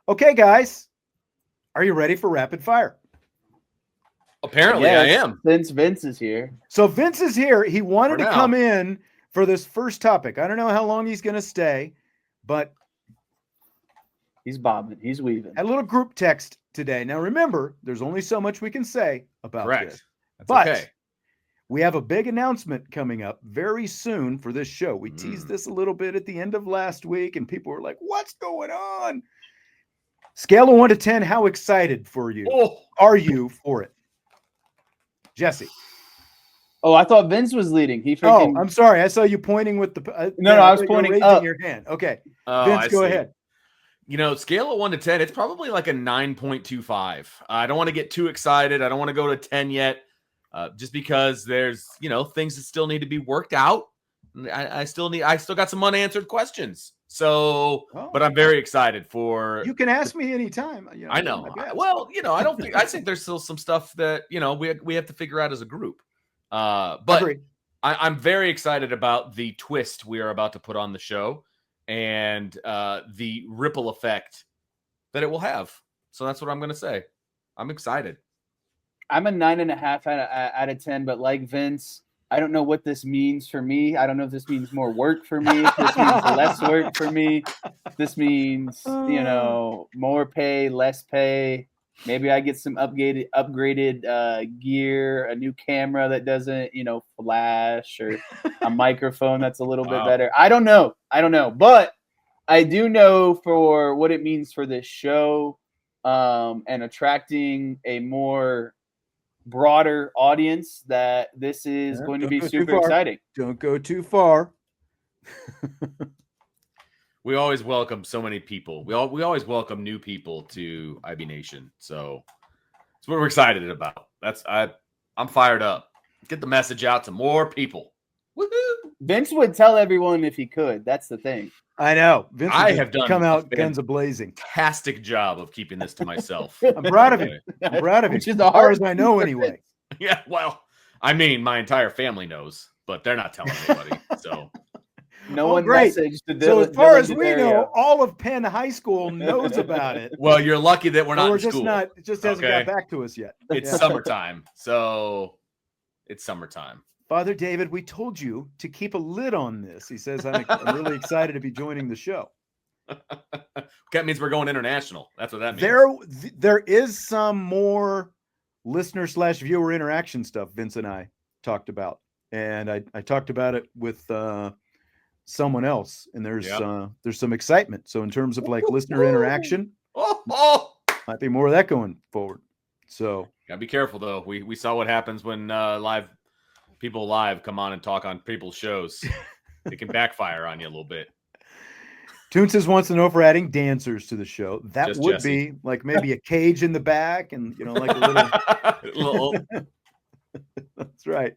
Okay, guys, are you ready for rapid fire? Apparently, I am. Since Vince is here. So Vince is here. He wanted to come in for this first topic. I don't know how long he's going to stay, but he's bobbing. He's weaving. Had a little group text today. Now, remember, there's only so much we can say about this. That's but okay. We have a big announcement coming up very soon for this show. We teased this a little bit at the end of last week, and people were like, what's going on? Scale of 1 to 10, how excited are you for it? Jesse. Oh, I thought Vince was leading. Oh, I'm sorry. I saw you pointing with the no, I was pointing raising up. your hand. Okay. Vince, go ahead. Scale of 1 to 10, it's probably like a 9.25. I don't want to get too excited. I don't want to go to 10 yet. Just because there's, things that still need to be worked out. I still got some unanswered questions. So, but I'm very excited for. You can ask me anytime. I know. Well, I think there's still some stuff that, we have to figure out as a group. But Agreed. I'm very excited about the twist we are about to put on the show and the ripple effect that it will have. So that's what I'm going to say. I'm excited. I'm a 9.5 out of 10, but like Vince, I don't know what this means for me. I don't know if this means more work for me, if this means less work for me. If this means, more pay, less pay. Maybe I get some upgraded gear, a new camera that doesn't, flash, or a microphone that's a little bit better. I don't know. But I do know for what it means for this show and attracting a more broader audience, that this is going to be super exciting. Don't go too far. We always welcome so many people. We always welcome new people to IB Nation. So that's what we're excited about. I'm fired up. Get the message out to more people. Woohoo! Vince would tell everyone if he could. That's the thing. I know. Vince have done come out guns a-blazing. Fantastic job of keeping this to myself. I'm proud of him. I'm proud of him. Which is as far as I know, anyway. Yeah, well, I mean, my entire family knows, but they're not telling anybody. So no one messaged to Dylan. So as far as we know, all of Penn High School knows about it. Well, you're lucky that we're not in just school. It just hasn't got back to us yet. It's summertime, so it's summertime. Father David, we told you to keep a lid on this. He says, I'm really excited to be joining the show. That means we're going international. That's what that means. There is some more listener/viewer interaction stuff Vince and I talked about. And I talked about it with someone else. And there's some excitement. So in terms of like listener interaction, might be more of that going forward. So gotta be careful though. We saw what happens when people live come on and talk on people's shows. It can backfire on you a little bit. Toonses wants to know if we're adding dancers to the show. That Just would Jesse. be like maybe a cage in the back and, like a little. That's right.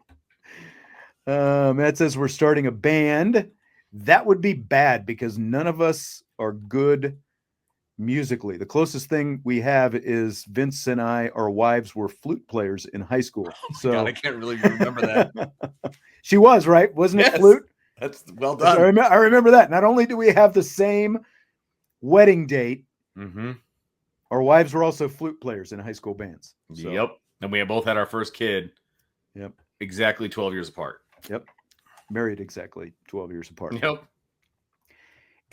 Matt says we're starting a band. That would be bad because none of us are good musically. The closest thing we have is Vince and our wives were flute players in high school. So God, I can't really remember that. She was, right? Wasn't it flute? That's well done. I remember that. Not only do we have the same wedding date, our wives were also flute players in high school bands. So. Yep. And we both had our first kid. Yep. Exactly 12 years apart. Yep. Married exactly 12 years apart. Yep.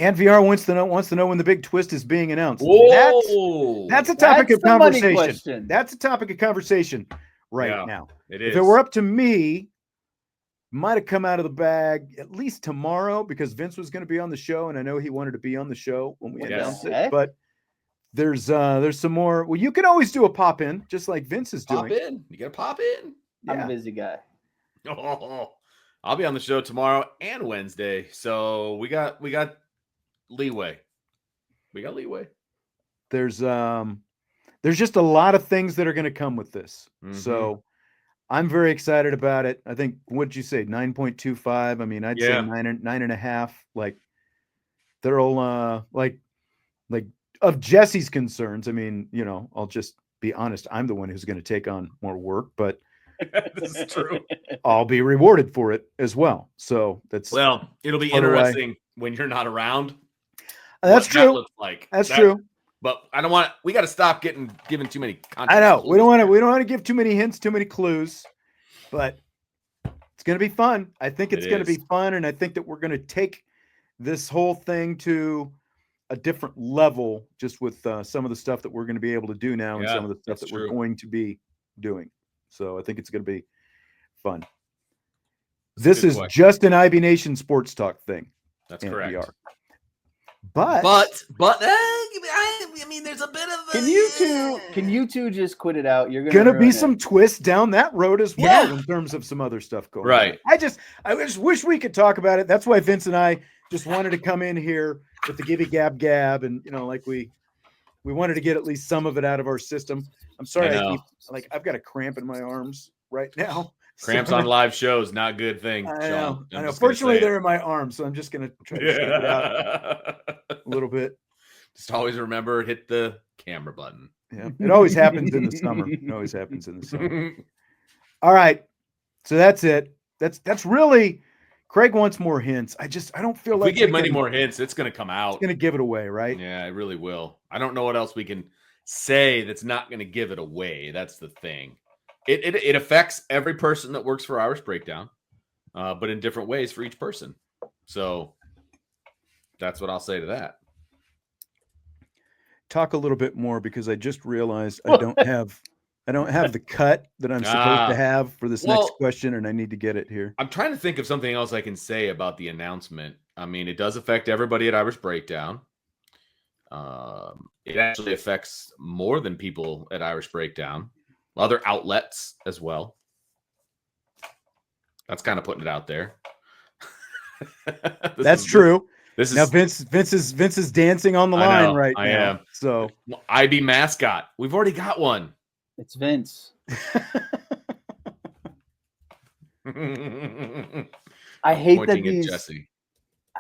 And VR wants to know when the big twist is being announced. Whoa. That's a topic of conversation. Question. That's a topic of conversation now. It is. If it were up to me, might have come out of the bag at least tomorrow because Vince was going to be on the show, and I know he wanted to be on the show when we announced it. But there's some more. Well, you can always do a pop in, just like Vince is doing. Pop in. You gotta pop in. Yeah. I'm a busy guy. Oh, I'll be on the show tomorrow and Wednesday, so we got leeway. We got leeway. There's just a lot of things that are going to come with this. So I'm very excited about it. I think, what'd you say? 9.25. I mean, I'd say 9.5. Like they're all like of Jesse's concerns. I mean, I'll just be honest. I'm the one who's going to take on more work, but this is true. I'll be rewarded for it as well. So it'll be interesting when you're not around. That's true. That looks like. That's true. But I don't want. We got to stop giving too many. I know we don't want to give too many hints, too many clues, but it's going to be fun. I think it's going to be fun, and I think that we're going to take this whole thing to a different level, just with some of the stuff that we're going to be able to do now, and some of the stuff that we're going to be doing. So I think it's going to be fun. This is just an IB Nation Sports Talk thing. That's correct. But I mean, there's a bit of. Can you two just quit it out? You're gonna be some twists down that road as well in terms of some other stuff going on. I just wish we could talk about it. That's why Vince and I just wanted to come in here with the gibby gab gab, and like we wanted to get at least some of it out of our system. I'm sorry, I've got a cramp in my arms right now. Cramps on live shows, not a good thing. I know. Fortunately, they're in my arms, so I'm just going to try to shake it out a little bit. Just always remember, hit the camera button. Yeah, it always happens in the summer. All right, so that's it. That's really. Craig wants more hints. I don't feel like we give many more hints. It's going to come out. It's going to give it away, right? Yeah, it really will. I don't know what else we can say that's not going to give it away. That's the thing. It affects every person that works for Irish Breakdown, but in different ways for each person. So that's what I'll say to that. Talk a little bit more, because I just realized I don't have the cut that I'm supposed to have for this next question, and I need to get it here. I'm trying to think of something else I can say about the announcement. I mean, it does affect everybody at Irish Breakdown. It actually affects more than people at Irish Breakdown. Other outlets as well. That's kind of putting it out there. That's true. This is now Vince is dancing on the line right now. I am. So IB mascot. We've already got one. It's Vince. I hate that Jesse.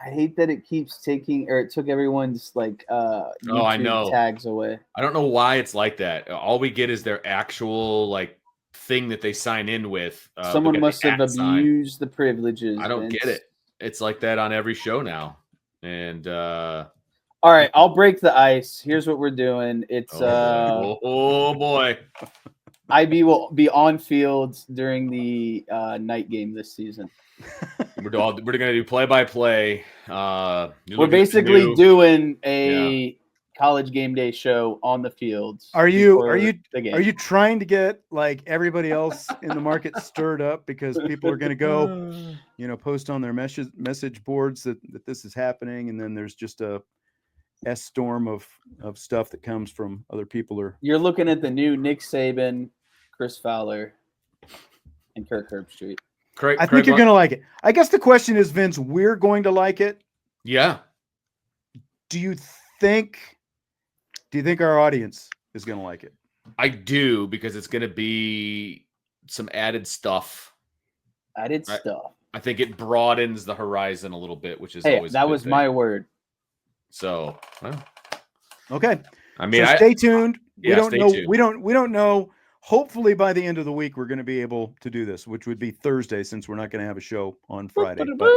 I hate that it keeps taking, or it took everyone's YouTube tags away. I don't know why it's like that. All we get is their actual thing that they sign in with. Someone must have abused the privileges. I don't get it. It's like that on every show now. And all right, I'll break the ice. Here's what we're doing. It's oh boy. IB will be on field during the night game this season. We're going to do play-by-play. We're basically doing a college game day show on the fields. Are you trying to get everybody else in the market stirred up, because people are going to go, post on their message boards that this is happening, and then there's just a storm of stuff that comes from other people? You're looking at the new Nick Saban, Chris Fowler, and Kirk Herbstreit. I think you're going to like it. I guess the question is, Vince, we're going to like it. Yeah. Do you think our audience is going to like it? I do, because it's going to be some added stuff. I think it broadens the horizon a little bit, which is always that was my word. So, okay. I mean, stay tuned. We don't know. We don't know. Hopefully by the end of the week, we're going to be able to do this, which would be Thursday, since we're not going to have a show on Friday. But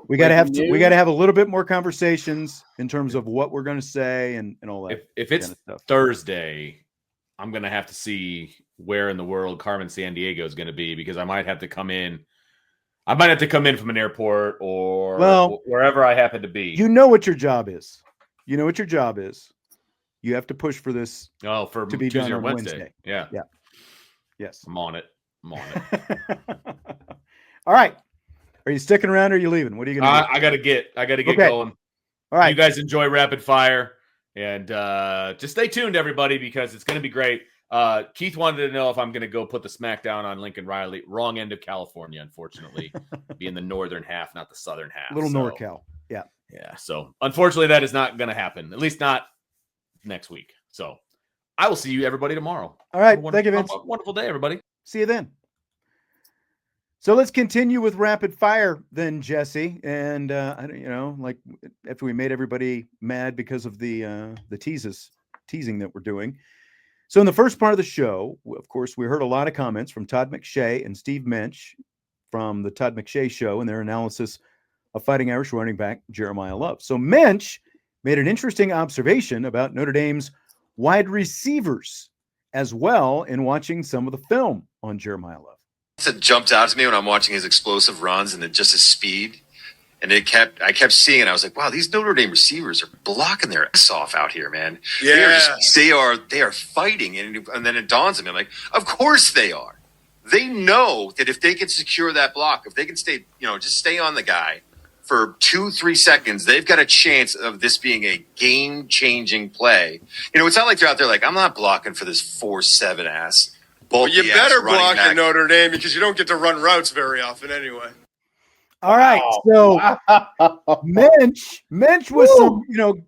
we got to have a little bit more conversations in terms of what we're going to say and all that. If it's Thursday, I'm going to have to see where in the world Carmen Sandiego is going to be, because I might have to come in. I might have to come in from an airport or wherever I happen to be. You know what your job is. You have to push for this. To be Tuesday done or on Wednesday. Yeah. Yes. I'm on it. All right. Are you sticking around or are you leaving? What are you going to do? I got to get going. All right. You guys enjoy rapid fire, and just stay tuned, everybody, because it's going to be great. Keith wanted to know if I'm going to go put the smackdown on Lincoln Riley. Wrong end of California, unfortunately. Be in the northern half, not the southern half. Little NorCal. Yeah. Yeah. So unfortunately, that is not going to happen. At least not next week. So I will see you everybody tomorrow. All right. Thank you, Vince. Wonderful day, everybody. See you then. So let's continue with rapid fire then, Jesse. And after we made everybody mad because of the teasing that we're doing. So in the first part of the show, of course, we heard a lot of comments from Todd McShay and Steve Mensch from the Todd McShay Show and their analysis of Fighting Irish running back Jeremiah Love. So Mensch made an interesting observation about Notre Dame's wide receivers as well in watching some of the film on Jeremiah Love. That jumped out to me when I'm watching his explosive runs and just his speed. And I kept seeing it. I was like, wow, these Notre Dame receivers are blocking their ass off out here, man. Yeah. They are fighting. And then it dawns on me, I'm like, of course they are. They know that if they can secure that block, if they can stay, just stay on the guy for 2-3 seconds, they've got a chance of this being a game-changing play. It's not like they're out there like, I'm not blocking for this 4.7 ass. Well, you better block at Notre Dame because you don't get to run routes very often anyway. All right, so Mensch with some,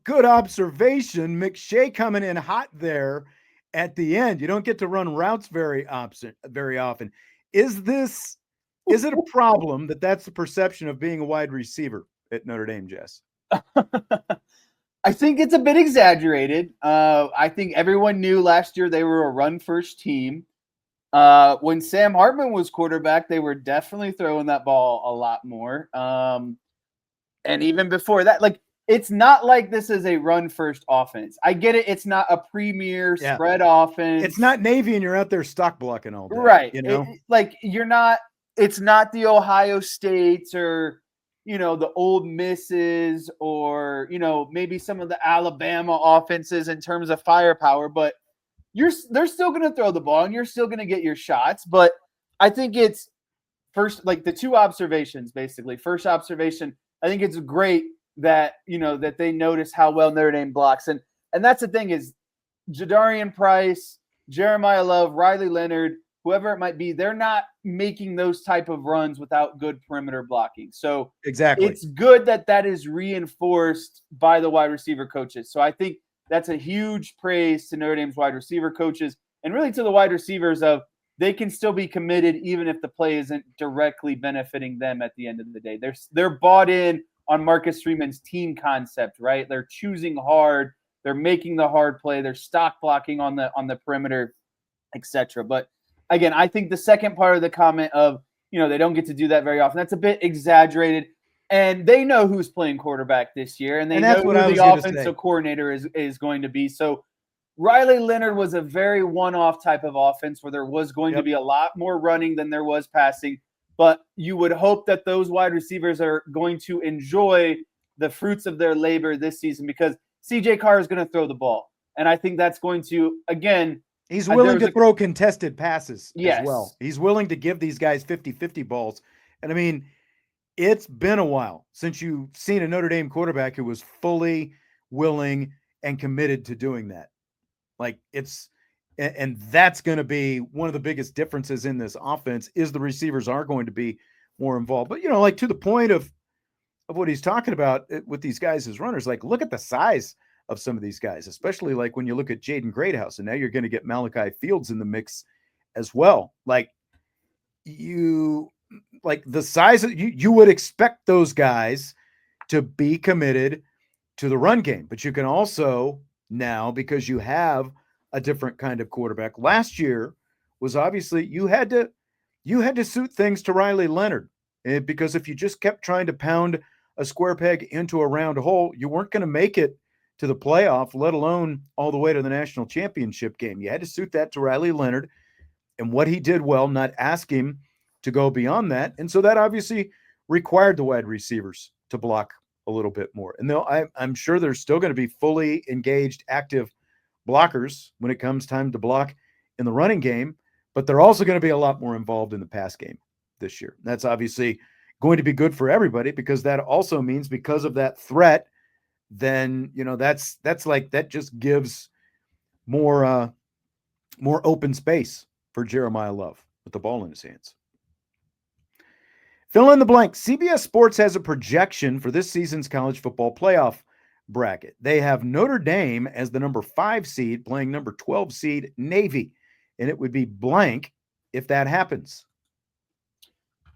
good observation. McShay coming in hot there at the end. You don't get to run routes very often. Is it a problem that's the perception of being a wide receiver at Notre Dame, Jess? I think it's a bit exaggerated. I think everyone knew last year they were a run-first team. When Sam Hartman was quarterback, they were definitely throwing that ball a lot more. And even before that, it's not like this is a run-first offense. I get it. It's not a premier spread offense. It's not Navy and you're out there stock blocking all day. Right. You're not – it's not the Ohio States or, the Ole Misses or, maybe some of the Alabama offenses in terms of firepower, but they're still going to throw the ball and you're still going to get your shots. But I think it's first, the two observations, basically. First observation, I think it's great that, that they notice how well Notre Dame blocks. And that's the thing is Jadarian Price, Jeremiah Love, Riley Leonard, whoever it might be, they're not making those type of runs without good perimeter blocking. So exactly, it's good that is reinforced by the wide receiver coaches. So I think that's a huge praise to Notre Dame's wide receiver coaches and really to the wide receivers of they can still be committed even if the play isn't directly benefiting them at the end of the day. They're bought in on Marcus Freeman's team concept, right? They're choosing hard. They're making the hard play. They're stock blocking on the perimeter, etc. But again, I think the second part of the comment of, they don't get to do that very often, that's a bit exaggerated. And they know who's playing quarterback this year, and they know who the offensive coordinator is going to be. So Riley Leonard was a very one-off type of offense where there was going to be a lot more running than there was passing. But you would hope that those wide receivers are going to enjoy the fruits of their labor this season because C.J. Carr is going to throw the ball. And I think that's going to, again – he's willing to throw contested passes as well. He's willing to give these guys 50-50 balls. And, I mean – it's been a while since you've seen a Notre Dame quarterback who was fully willing and committed to doing that. And that's going to be one of the biggest differences in this offense is the receivers are going to be more involved. But, to the point of what he's talking about with these guys as runners, look at the size of some of these guys, especially when you look at Jaden Greathouse, and now you're going to get Malachi Fields in the mix as well. The size of you would expect those guys to be committed to the run game, but you can also now, because you have a different kind of quarterback. Last year was obviously you had to suit things to Riley Leonard, because if you just kept trying to pound a square peg into a round hole, you weren't going to make it to the playoff, let alone all the way to the national championship game. You had to suit that to Riley Leonard and what he did well, not ask him to go beyond that. And so that obviously required the wide receivers to block a little bit more. And I'm sure there's still going to be fully engaged, active blockers when it comes time to block in the running game, but they're also going to be a lot more involved in the pass game this year. That's obviously going to be good for everybody because that also means because of that threat, then, that just gives more open space for Jeremiah Love with the ball in his hands. Fill in the blank. CBS Sports has a projection for this season's college football playoff bracket. They have Notre Dame as the number 5 seed playing number 12 seed Navy, and it would be blank if that happens.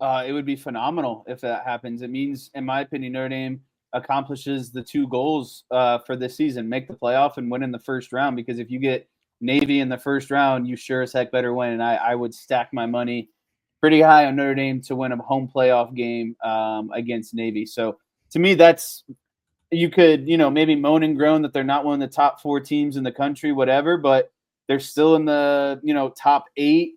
It would be phenomenal if that happens. It means, in my opinion, Notre Dame accomplishes the 2 goals for this season, make the playoff and win in the first round, because if you get Navy in the first round, you sure as heck better win. And I would stack my money pretty high on Notre Dame to win a home playoff game against Navy. So to me, that's you could, maybe moan and groan that they're not one of the top 4 teams in the country, whatever, but they're still in the, top 8.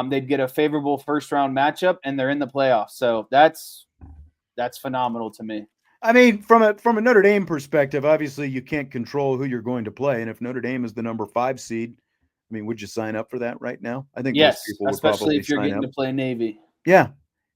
They'd get a favorable first-round matchup, and they're in the playoffs. So that's phenomenal to me. I mean, from a Notre Dame perspective, obviously you can't control who you're going to play, and if Notre Dame is the number 5 seed, I mean, would you sign up for that right now? I think yes, most people would especially probably if you're sign getting up. to play Navy. Yeah,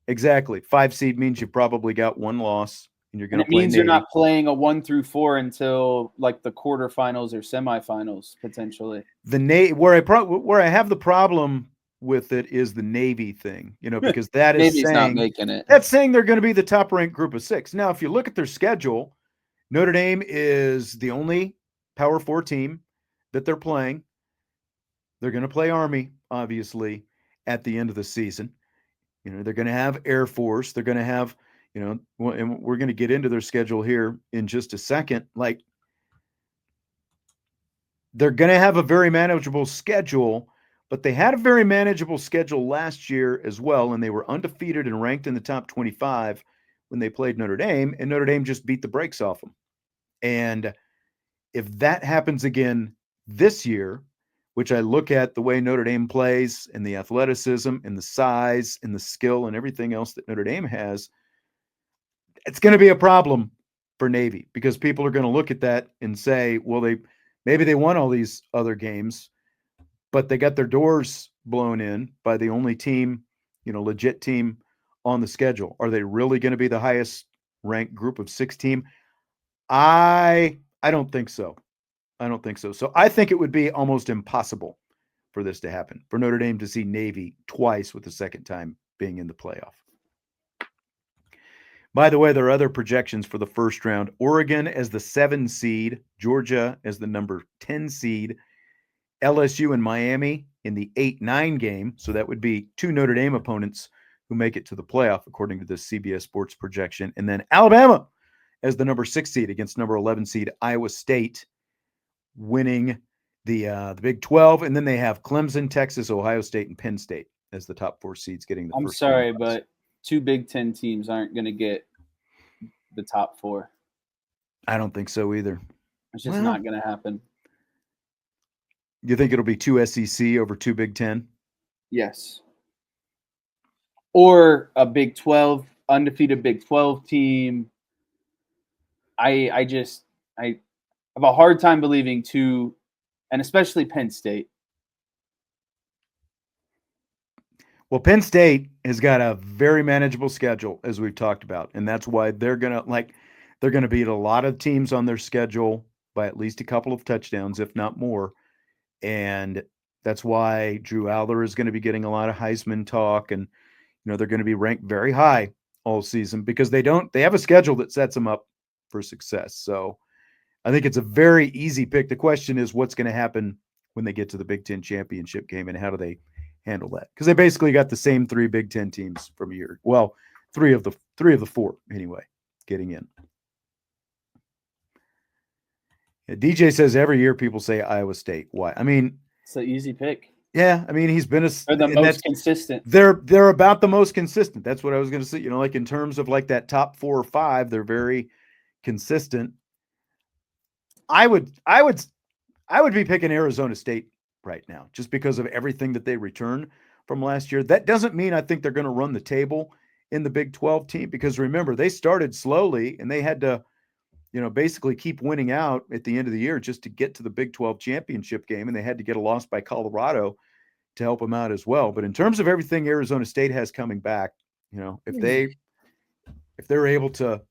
exactly. 5 seed means you probably got 1 loss, and you're going to play means Navy. You're not playing a 1 through 4 until like the quarterfinals or semifinals potentially. Where I have the problem with it is the Navy thing, because that is Navy's not making it. That's saying they're going to be the top ranked group of 6. Now, if you look at their schedule, Notre Dame is the only Power 4 team that they're playing. They're going to play Army, obviously, at the end of the season. They're going to have Air Force. They're going to have, and we're going to get into their schedule here in just a second. Like, they're going to have a very manageable schedule, but they had a very manageable schedule last year as well, and they were undefeated and ranked in the top 25 when they played Notre Dame, and Notre Dame just beat the brakes off them. And if that happens again this year, which I look at the way Notre Dame plays and the athleticism and the size and the skill and everything else that Notre Dame has, it's going to be a problem for Navy, because people are going to look at that and say, well, maybe they won all these other games, but they got their doors blown in by the only team, legit team on the schedule. Are they really going to be the highest ranked group of 6 team? I don't think so. I don't think so. So I think it would be almost impossible for this to happen, for Notre Dame to see Navy twice with the second time being in the playoff. By the way, there are other projections for the first round. Oregon as the 7 seed, Georgia as the number 10 seed, LSU and Miami in the 8-9 game. So that would be 2 Notre Dame opponents who make it to the playoff, according to the CBS Sports projection. And then Alabama as the number 6 seed against number 11 seed Iowa State, winning the Big 12. And then they have Clemson, Texas, Ohio State, and Penn State as the top 4 seeds getting the I'm first. sorry, but 2 Big 10 teams aren't going to get the top 4. I don't think so either. It's just not going to happen. You think it'll be 2 SEC over 2 Big 10? Yes. Or a Big 12, undefeated Big 12 team. I have a hard time believing 2, and especially Penn State. Well, Penn State has got a very manageable schedule, as we've talked about, and that's why they're gonna beat a lot of teams on their schedule by at least a couple of touchdowns, if not more. And that's why Drew Aller is going to be getting a lot of Heisman talk, and they're going to be ranked very high all season, because they have a schedule that sets them up for success. So I think it's a very easy pick. The question is, what's going to happen when they get to the Big Ten championship game, and how do they handle that? Because they basically got the same 3 Big Ten teams from a year. Well, 3 of the 4 anyway, getting in. Yeah, DJ says every year people say Iowa State. Why? I mean, it's an easy pick. Yeah, I mean, he's been they're the most consistent. They're about the most consistent. That's what I was going to say. Like in terms of like that top 4 or 5, they're very consistent. I would be picking Arizona State right now, just because of everything that they return from last year. That doesn't mean I think they're going to run the table in the Big 12 team, because remember, they started slowly and they had to, basically keep winning out at the end of the year just to get to the Big 12 championship game. And they had to get a loss by Colorado to help them out as well. But in terms of everything Arizona State has coming back, if they're able to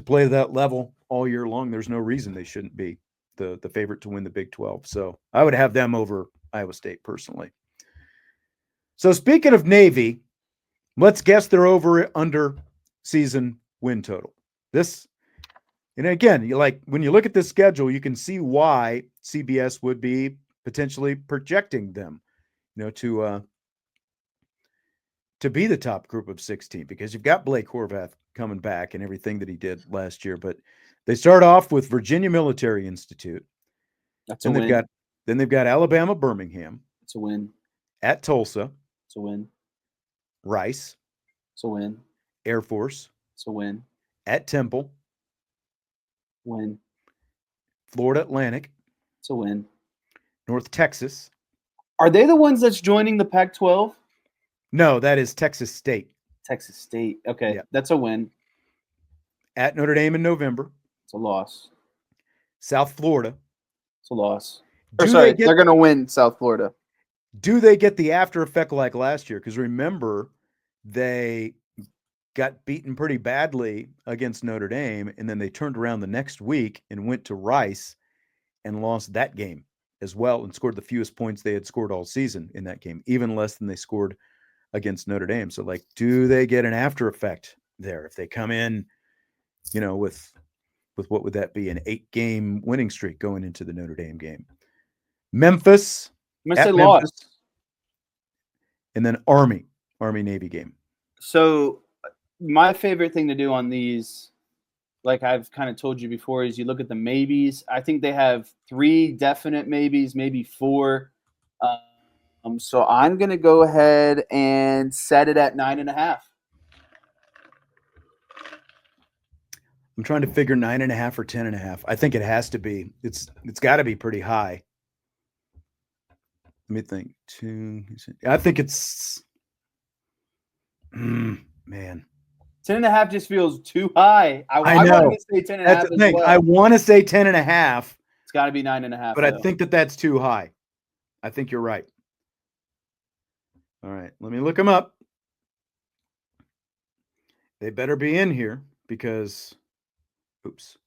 play that level all year long, there's no reason they shouldn't be the favorite to win the Big 12. So I would have them over Iowa State personally. So speaking of Navy, let's guess their over/under season win total. And again, when you look at this schedule, you can see why CBS would be potentially projecting them, to be the top group of 16, because you've got Blake Horvath coming back and everything that he did last year. But they start off with Virginia Military Institute. That's a win. Then they've got Alabama Birmingham. It's a win. At Tulsa. It's a win. Rice. It's a win. Air Force. It's a win. At Temple. Win. Florida Atlantic. It's a win. North Texas. Are they the ones that's joining the Pac-12? No, that is Texas State. Texas State. Okay, Yeah. that's a win. At Notre Dame in November. It's a loss. South Florida. It's a loss. They're going to win South Florida. Do they get the after effect like last year? Because remember, they got beaten pretty badly against Notre Dame, and then they turned around the next week and went to Rice and lost that game as well and scored the fewest points they had scored all season in that game, even less than they scored against Notre Dame. So, like, do they get an after effect there if they come in, with what would that be, an 8-game winning streak going into the Notre Dame game? Memphis. I'm going to say loss. And then Army-Navy game. So my favorite thing to do on these, like I've kind of told you before, is you look at the maybes. I think they have 3 definite maybes, maybe 4. So I'm going to go ahead and set it at 9.5. I'm trying to figure 9.5 or 10.5. I think it has to be. It's got to be pretty high. Let me think. 2. I think it's. Man. 10.5 just feels too high. I know. want to say 10.5. That's the thing. Well. I want to say 10.5. It's got to be 9.5. But though. I think that's too high. I think you're right. All right. Let me look them up. They better be in here because, oops.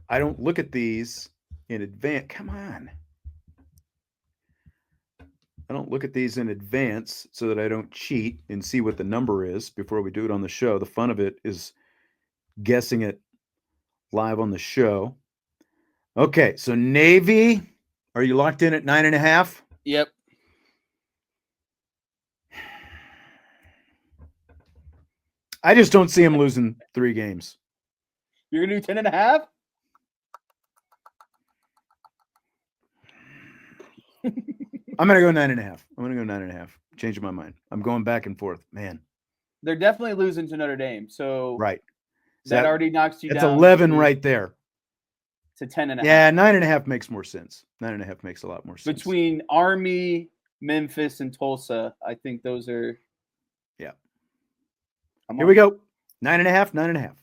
I don't look at these in advance. Come on. I don't look at these in advance so that I don't cheat and see what the number is before we do it on the show. The fun of it is guessing it live on the show. Okay, so Navy, are you locked in at 9.5? Yep. I just don't see him losing 3 games. You're going to do 10.5? I'm going to go 9.5. I'm going to go 9.5. Changing my mind. I'm going back and forth. Man. They're definitely losing to Notre Dame. So right. So that already knocks you down. It's 11 right there. To 10.5. Yeah, 9.5 makes more sense. 9.5 makes a lot more sense. Between Army, Memphis, and Tulsa, I think those are. Yeah. Here we go. 9.5, 9.5.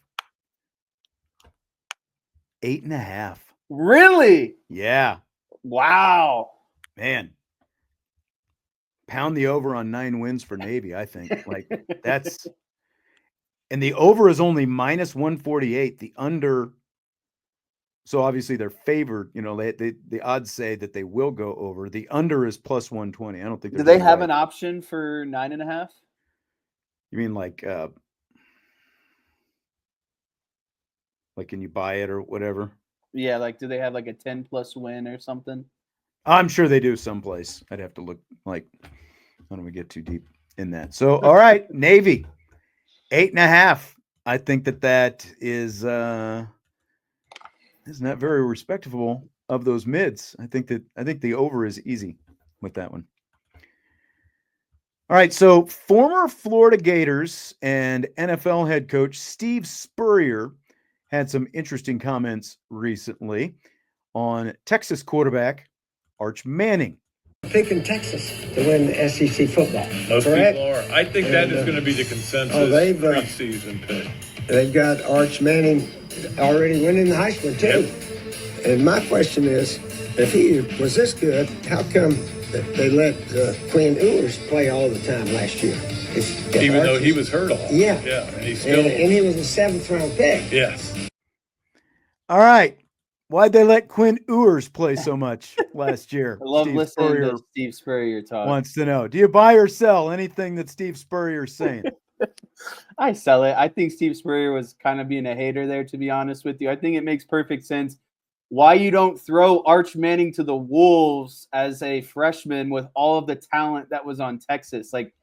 8.5. Really? Yeah. Wow. Man. Pound the over on 9 wins for Navy, I think. Like, that's. And the over is only minus 148. The under. So obviously they're favored. The odds say that they will go over. The under is plus 120. I don't think. Do they have an option for 9.5? You mean like can you buy it or whatever? Yeah, like do they have like a 10+ win or something? I'm sure they do someplace. I'd have to look. Like, I don't want to get too deep in that. So, all right, Navy, 8.5. I think that is not very respectable of those mids. I think the over is easy with that one. All right, so former Florida Gators and NFL head coach Steve Spurrier had some interesting comments recently on Texas quarterback Arch Manning. Picking Texas to win the SEC football. Most people are. I think that is going to be the consensus preseason pick. They've got Arch Manning already winning the Heisman, too. Yep. And my question is, if he was this good, how come they let Quinn Ewers play all the time last year? Even though he was hurt all. Yeah. Yeah. And he was a 7th-round pick. Yes. All right. Why'd they let Quinn Ewers play so much last year? I love listening to Steve Spurrier talk. Wants to know, do you buy or sell anything that Steve Spurrier is saying? I sell it. I think Steve Spurrier was kind of being a hater there, to be honest with you. I think it makes perfect sense why you don't throw Arch Manning to the wolves as a freshman with all of the talent that was on Texas. Like,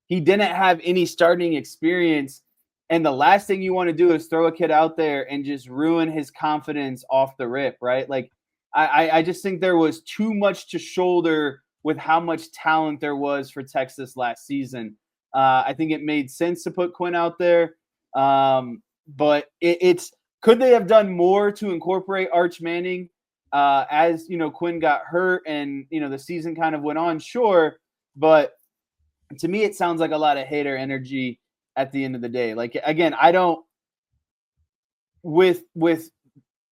he didn't have any starting experience. And the last thing you want to do is throw a kid out there and just ruin his confidence off the rip, right? Like, I just think there was too much to shoulder with how much talent there was for Texas last season. I think it made sense to put Quinn out there. But it's Could they have done more to incorporate Arch Manning as, Quinn got hurt and, the season kind of went on? Sure. But to me, it sounds like a lot of hater energy at the end of the day. Like, again, I don't – with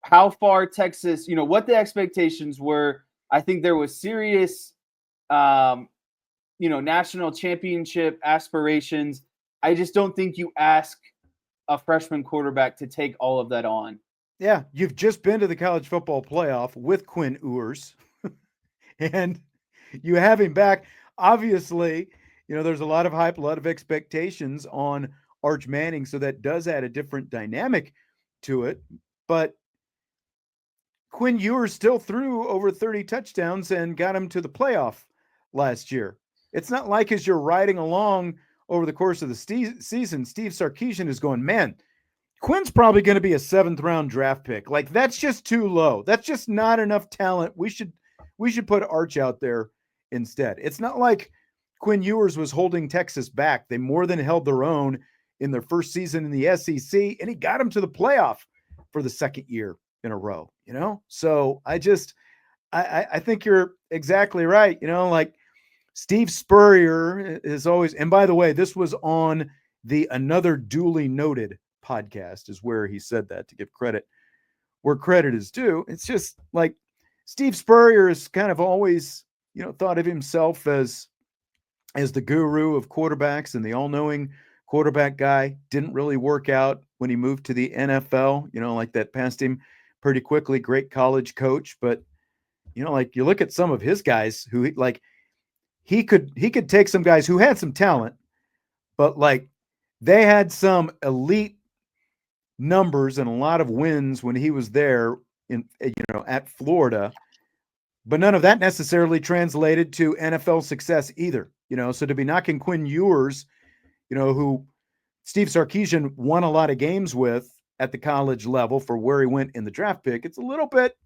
how far Texas – what the expectations were, I think there was serious national championship aspirations. I just don't think you ask a freshman quarterback to take all of that on. Yeah, you've just been to the college football playoff with Quinn Ewers, and you have him back. Obviously, there's a lot of hype, a lot of expectations on Arch Manning, so that does add a different dynamic to it. But Quinn Ewers still threw over 30 touchdowns and got him to the playoff last year. It's not like as you're riding along over the course of the season, Steve Sarkisian is going, man, Quinn's probably going to be a 7th-round draft pick. Like, that's just too low. That's just not enough talent. We should put Arch out there instead. It's not like Quinn Ewers was holding Texas back. They more than held their own in their first season in the SEC, and he got them to the playoff for the second year in a row, So I think you're exactly right. Like Steve Spurrier is always, and by the way, this was on the Another Duly Noted podcast is where he said that, to give credit where credit is due. It's just like Steve Spurrier is kind of always, thought of himself as the guru of quarterbacks and the all-knowing quarterback guy. Didn't really work out when he moved to the NFL, like that passed him pretty quickly. Great college coach, but like you look at some of his guys who like he could take some guys who had some talent, but like they had some elite numbers and a lot of wins when he was there at Florida, but none of that necessarily translated to NFL success either. So to be knocking Quinn Ewers, who Steve Sarkisian won a lot of games with at the college level for where he went in the draft pick, it's a little bit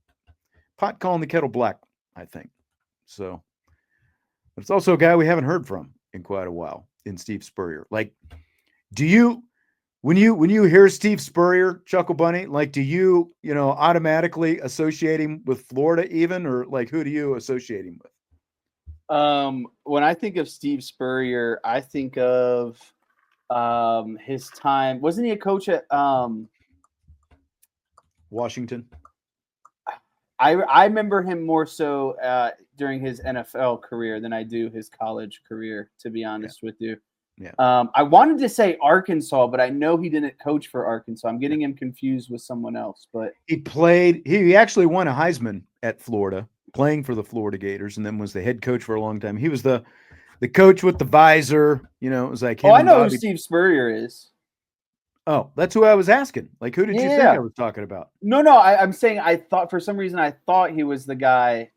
pot calling the kettle black, I think. So, but it's also a guy we haven't heard from in quite a while in Steve Spurrier. Like, do you, when you hear Steve Spurrier, Chuckle Bunny, like, do you, automatically associate him with Florida even, or like, who do you associate him with? When I think of Steve Spurrier, I think of his time. Wasn't he a coach at Washington? I remember him more so during his NFL career than I do his college career, to be honest with you. Yeah. I wanted to say Arkansas, but I know he didn't coach for Arkansas. I'm getting him confused with someone else. But he actually won a Heisman at Florida, playing for the Florida Gators, and then was the head coach for a long time. He was the coach with the visor. It was like him. Oh, I know who Steve Spurrier is. Oh, that's who I was asking. Like, who did you think I was talking about? No, I'm saying I thought for some reason I thought he was the guy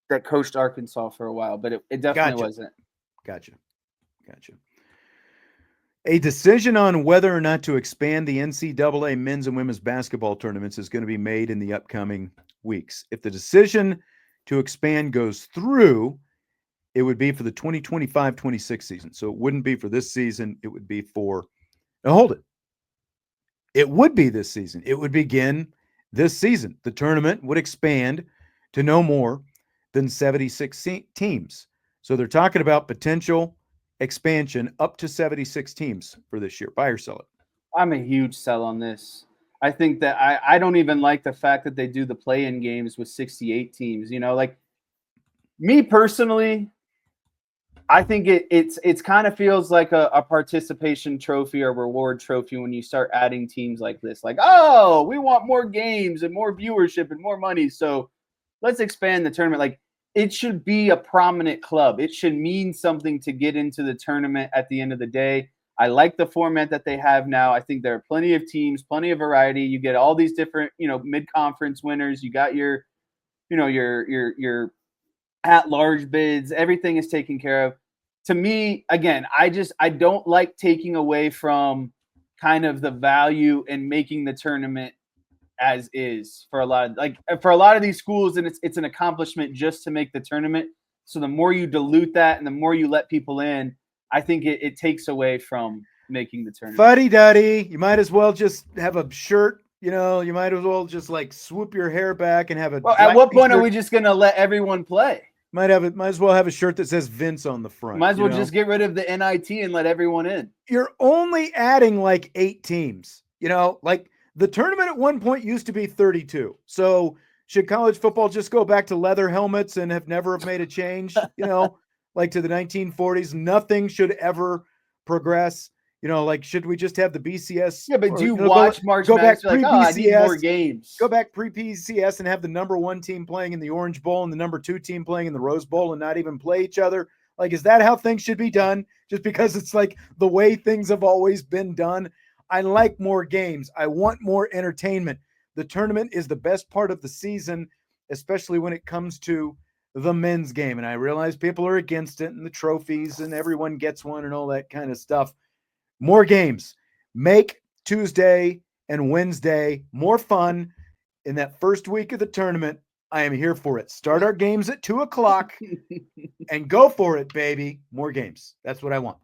that coached Arkansas for a while, but it definitely wasn't. Gotcha. A decision on whether or not to expand the NCAA men's and women's basketball tournaments is going to be made in the upcoming weeks. If the decision to expand goes through, it would be for the 2025-26 season. So it wouldn't be for this season. It would be for – now hold it. It would be this season. It would begin this season. The tournament would expand to no more than 76 teams. So they're talking about potential expansion up to 76 teams for this year. Buy or sell it? I'm a huge sell on this. I think that I don't even like the fact that they do the play-in games with 68 teams. Like me personally, I think it's kind of feels like a participation trophy or reward trophy when you start adding teams like this. Like, oh, we want more games and more viewership and more money, so let's expand the tournament. Like, it should be a prominent club. It should mean something to get into the tournament at the end of the day. I like the format that they have now. I think there are plenty of teams, plenty of variety. You get all these different, mid-conference winners. You got your at-large bids. Everything is taken care of. To me, again, I don't like taking away from kind of the value in making the tournament as is for a lot of these schools, and it's an accomplishment just to make the tournament. So the more you dilute that and the more you let people in, I think it takes away from making the tournament. Fuddy-duddy. You might as well just have a shirt. You might as well just like swoop your hair back and have a. Well, at what point are we just going to let everyone play? Might as well have a shirt that says Vince on the front. Might as well just get rid of the NIT and let everyone in. You're only adding like 8 teams. Like the tournament at one point used to be 32. So should college football just go back to leather helmets and have never made a change? Like to the 1940s, nothing should ever progress. Like should we just have the BCS? Yeah, but do you watch March Madness? Go back pre-BCS. I need more games. Go back pre-BCS and have the number 1 team playing in the Orange Bowl and the number 2 team playing in the Rose Bowl and not even play each other. Like, is that how things should be done? Just because it's like the way things have always been done? I like more games. I want more entertainment. The tournament is the best part of the season, especially when it comes to the men's game. And I realize people are against it and the trophies and everyone gets one and all that kind of stuff. More games. Make Tuesday and Wednesday more fun in that first week of the tournament. I am here for it. Start our games at 2:00 and go for it, baby. More games. That's what I want.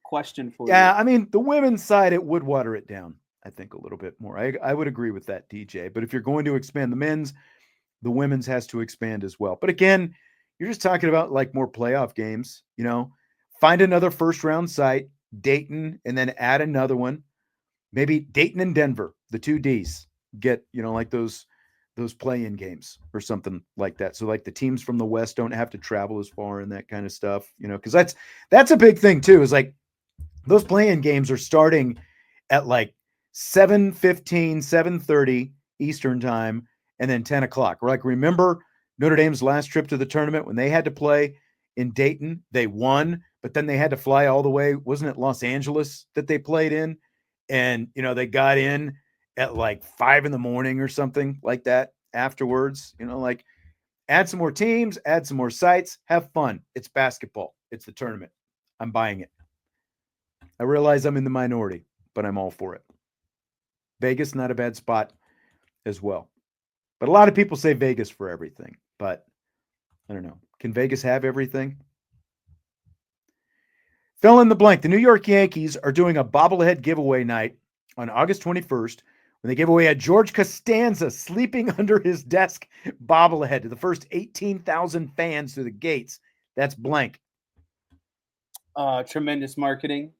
Question for you. Yeah, I mean, the women's side, it would water it down, I think, a little bit more. I would agree with that, DJ. But if you're going to expand the men's, the women's has to expand as well. But again, you're just talking about like more playoff games, Find another first round site, Dayton, and then add another one. Maybe Dayton and Denver, the 2 Ds, get, like those play-in games or something like that. So like the teams from the West don't have to travel as far and that kind of stuff, because that's a big thing too, is like those play-in games are starting at like 7:15, 7:30 Eastern time, and then 10:00. We're like, remember Notre Dame's last trip to the tournament when they had to play in Dayton? They won, but then they had to fly all the way. Wasn't it Los Angeles that they played in? And, they got in at like 5 a.m. or something like that afterwards. Like add some more teams, add some more sites, have fun. It's basketball. It's the tournament. I'm buying it. I realize I'm in the minority, but I'm all for it. Vegas, not a bad spot as well. But a lot of people say Vegas for everything, but I don't know. Can Vegas have everything? Fill in the blank. The New York Yankees are doing a bobblehead giveaway night on August 21st when they give away a George Costanza sleeping under his desk bobblehead to the first 18,000 fans through the gates. That's blank. Tremendous marketing.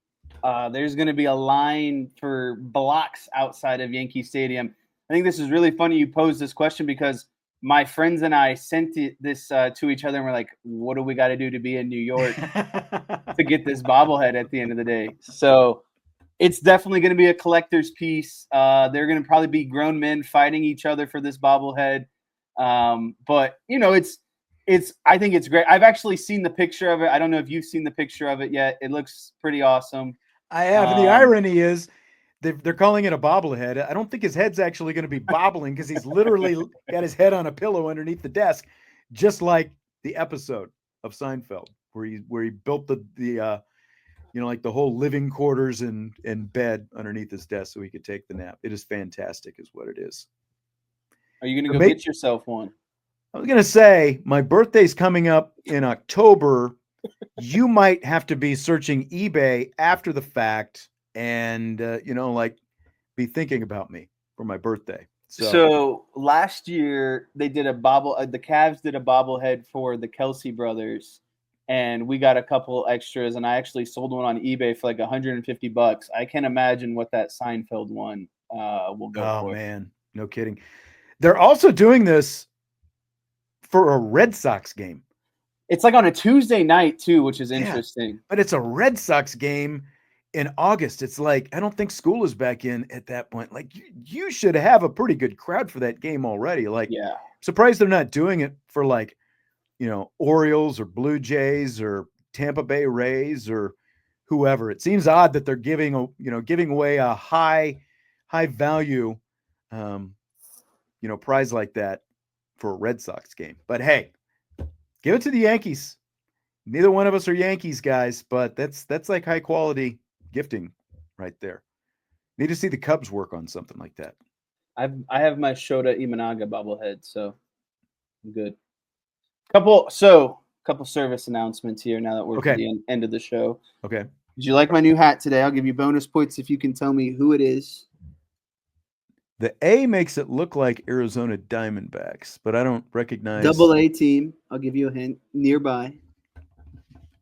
There's going to be a line for blocks outside of Yankee Stadium. I think this is really funny you posed this question because my friends and I sent this to each other and we're like, what do we got to do to be in New York to get this bobblehead at the end of the day? So it's definitely going to be a collector's piece. They're going to probably be grown men fighting each other for this bobblehead. But I think it's great. I've actually seen the picture of it. I don't know if you've seen the picture of it yet. It looks pretty awesome. I have. And the irony is, they're calling it a bobblehead. I don't think his head's actually going to be bobbling because he's literally got his head on a pillow underneath the desk, just like the episode of Seinfeld where he built the like the whole living quarters and bed underneath his desk so he could take the nap. It is fantastic, is what it is. Are you going to go get yourself one? I was going to say my birthday's coming up in October. You might have to be searching eBay after the fact. And, be thinking about me for my birthday. So last year they did the Cavs did a bobblehead for the Kelsey brothers and we got a couple extras and I actually sold one on eBay for like $150. I can't imagine what that Seinfeld one will go for. Oh man, no kidding. They're also doing this for a Red Sox game. It's like on a Tuesday night too, which is interesting. But it's a Red Sox game in August. It's like, I don't think school is back in at that point. Like you should have a pretty good crowd for that game already. Like, yeah, surprised they're not doing it for like, Orioles or Blue Jays or Tampa Bay Rays or whoever. It seems odd that they're giving away a high value, prize like that for a Red Sox game. But hey, give it to the Yankees. Neither one of us are Yankees guys, but that's like high quality gifting right there. Need to see the Cubs work on something like that. I have my Shota Imanaga bobblehead, so I'm good. Couple service announcements here now that we're at the end of the show. Okay. Did you like my new hat today? I'll give you bonus points if you can tell me who it is. The A makes it look like Arizona Diamondbacks, but I don't recognize. Double A team. I'll give you a hint. Nearby.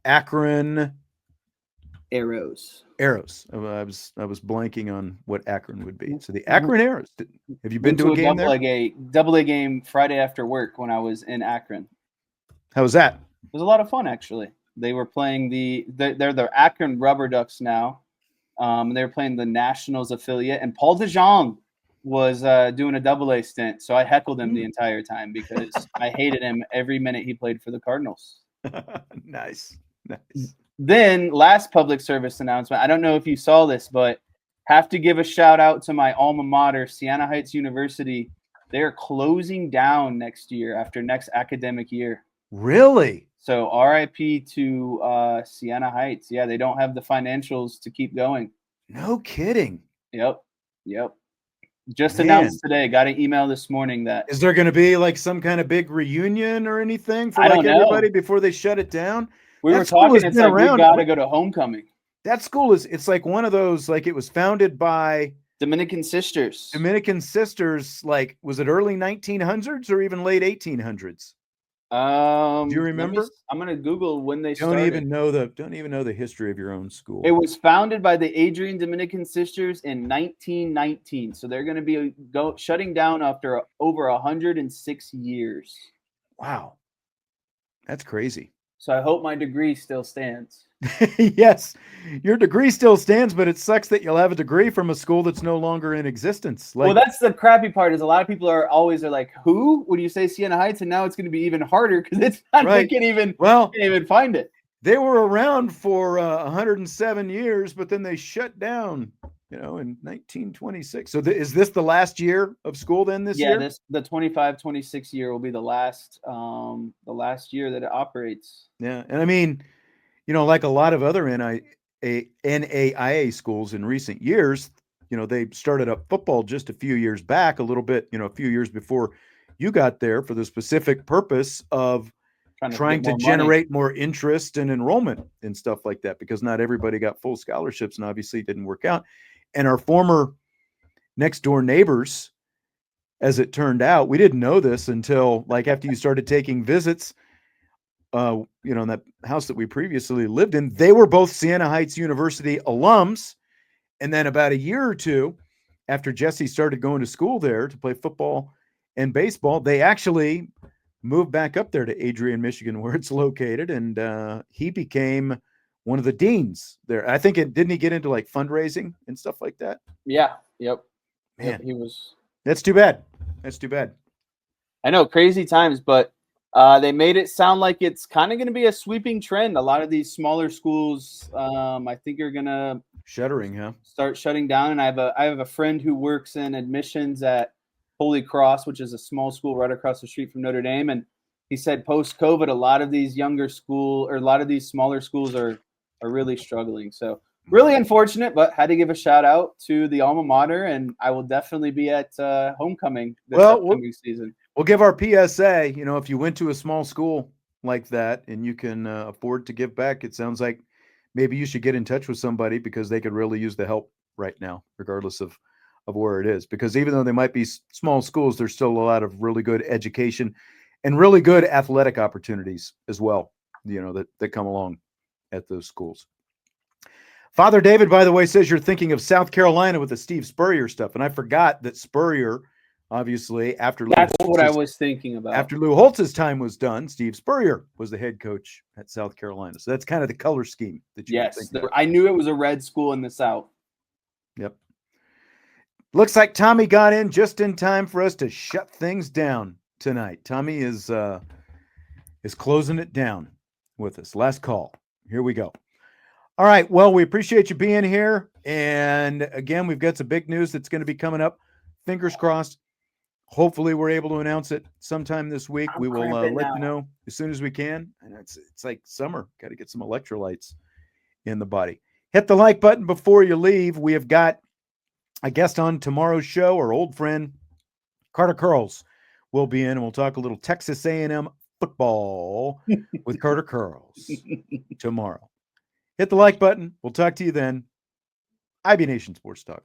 Akron. Arrows. I was blanking on what Akron would be. So the Akron Arrows. Have you been to a game there? Double A game Friday after work when I was in Akron. How was that? It was a lot of fun, actually. They were playing they're the Akron Rubber Ducks now. They were playing the Nationals affiliate, and Paul DeJong was doing a Double A stint. So I heckled him the entire time because I hated him every minute he played for the Cardinals. Nice. Then last public service announcement. I don't know if you saw this, but have to give a shout out to my alma mater, Siena Heights University. They're closing down next year after next academic year. Really? So RIP to Siena Heights. Yeah, they don't have the financials to keep going. No kidding. Yep. Just announced today. Got an email this morning that. Is there going to be like some kind of big reunion or anything for everybody before they shut it down? We were talking. It's like we got to go to homecoming. That school it's like one of those, like it was founded by Dominican sisters. Like, was it early 1900s or even late 1800s? Do you remember? I'm gonna Google when they started. Don't even know the history of your own school. It was founded by the Adrian Dominican sisters in 1919. So they're going to be shutting down after over 106 years. Wow, that's crazy. So I hope my degree still stands. Yes, your degree still stands, but it sucks that you'll have a degree from a school that's no longer in existence. Well, that's the crappy part. Is a lot of people are like, "Who?" When you say Siena Heights, and now it's going to be even harder because it's not. Right. They can't even find it. They were around for 107 years, but then they shut down. In 1926. So is this the last year of school then this year? Yeah, the 25-26 year will be the last year that it operates. Yeah, and I mean, like a lot of other NAIA schools in recent years, they started up football just a few years back, a little bit, a few years before you got there for the specific purpose of trying to generate more interest and enrollment and stuff like that, because not everybody got full scholarships and obviously it didn't work out. And our former next door neighbors, as it turned out, we didn't know this until like after you started taking visits, in that house that we previously lived in, they were both Siena Heights University alums. And then about a year or two after Jesse started going to school there to play football and baseball, they actually moved back up there to Adrian, Michigan, where it's located. And he became one of the deans there. I think didn't he get into like fundraising and stuff like that? Yeah. Yep. Man, yep, he was. That's too bad. I know, crazy times, but they made it sound like it's kind of going to be a sweeping trend. A lot of these smaller schools, I think, are going to start shutting down. And I have a friend who works in admissions at Holy Cross, which is a small school right across the street from Notre Dame, and he said post-COVID, a lot of these smaller schools are really struggling. So really unfortunate, but had to give a shout out to the alma mater, and I will definitely be at homecoming this upcoming season. We'll give our PSA, if you went to a small school like that and you can afford to give back, it sounds like maybe you should get in touch with somebody because they could really use the help right now, regardless of where it is. Because even though they might be small schools, there's still a lot of really good education and really good athletic opportunities as well, that come along at those schools. Father David, by the way, says you're thinking of South Carolina with the Steve Spurrier stuff. And I forgot that Spurrier, obviously, I was thinking about. After Lou Holtz's time was done, Steve Spurrier was the head coach at South Carolina. So that's kind of the color scheme that you I knew it was a red school in the South. Yep. Looks like Tommy got in just in time for us to shut things down tonight. Tommy is closing it down with us. Last call. Here we go. All right. Well, we appreciate you being here. And again, we've got some big news that's going to be coming up. Fingers crossed. Hopefully we're able to announce it sometime this week. We will let you know as soon as we can. And it's like summer. Got to get some electrolytes in the body. Hit the like button before you leave. We have got a guest on tomorrow's show. Our old friend Carter Curls will be in, and we'll talk a little Texas A&M football with Carter Curls tomorrow. Hit the like button. We'll talk to you then. IB Nation Sports Talk.